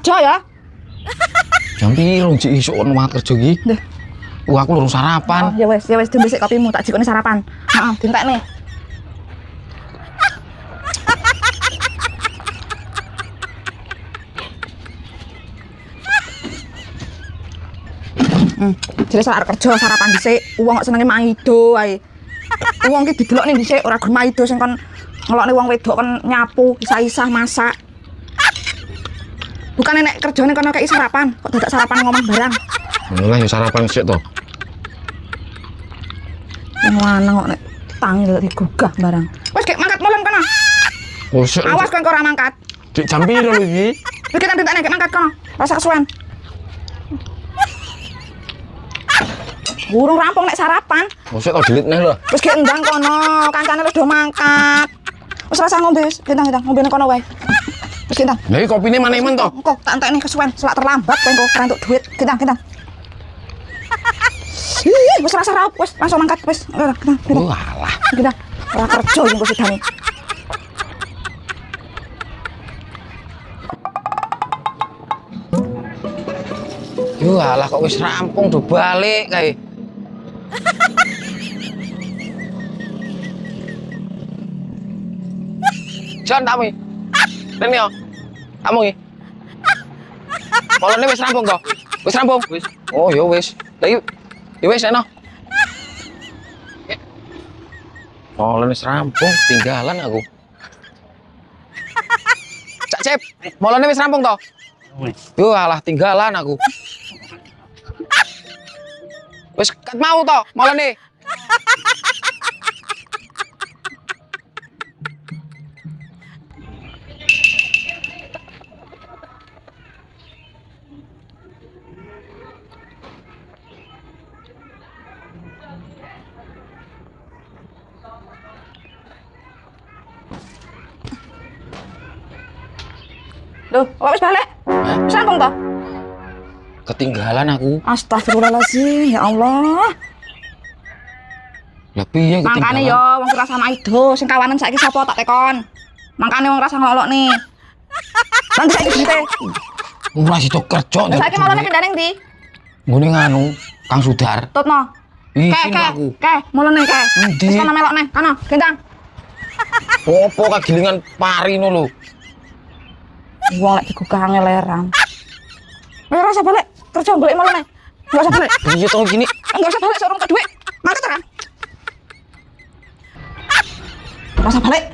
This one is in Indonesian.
kerja ya. Jam piro Cik isuk ono kerja iki? Nggih. Aku lurus sarapan. Oh, ya wes dhisik kopimu tak jikone sarapan. Heeh, dintekne. Jadi saat kerja sarapan dhisik, wong kok senenge maido ae. Wong ki didelokne dhisik ora gelem maido sing kon ngelokne wong wedok kon nyapu, isah-isah masak. Bukan nek kerjane kono kei sarapan, kok dadak sarapan ngomong barang. Lah yo sarapan sik to. Wong lanang kok nek tangi lek digugah barang. Wes gek mangkat molen kono. Oh, sik. Awas kon ora mangkat. Cik jam piro lho iki? Iki tak dintekne gek mangkat kono. Rasa kesuwen. Burung rampung nek sarapan. Oh, sik to dilit neh lho. Wis gek endang kono, kancane wis do mangkat. Wis rasa ngombe, gentang-gentang ngombene kono wae. Wis gentang. Lah iki kopine manemen to? Engko tak entekne kesuwen, selak terlambat kowe engko ora entuk duit. Gentang-gentang. Wis rasa raup, wis langsung mangkat wis. Gentang. Oh, alah. Gentang. Ora kerja iki engko sidane. Yo alah kok wis rampung do balik kae. Jan tamu. Rene yo. Tamu iki. Polone wis rampung to? Wis rampung? Wis. Oh, ya wis. Lah iki ya wis ana. Polone wis rampung, tinggalan aku. Cak Cep, molone wis rampung to? Wis. Yo alah tinggalan aku. Wis kat mau to, molone. Loh, kok wis balik? Wis rampung to? Ketinggalan aku. Astagfirullahaladzim, ya Allah. Lah piye Mangkane ketinggalan? yo wong rasa maido, sing kawanan saiki sapa tak tekon. Mangkane wong rasa ngelolok nih. Nanti saiki binte. Ora sido kerja. Lah saiki malane kendane ndi? Ngene nganu, Kang Sudar. Tutno. Izin aku. Mulane ke. Endi? Wis kono melokne, kono, gendang. Opo kagilingan pari no lho. Wong lek digugah ngelerang. Wis rasa balik, kerja golek mulane. Enggak usah balik. Piye to gini? Enggak usah balik, sorong ke duit. Mangkat kan? Rasa balik.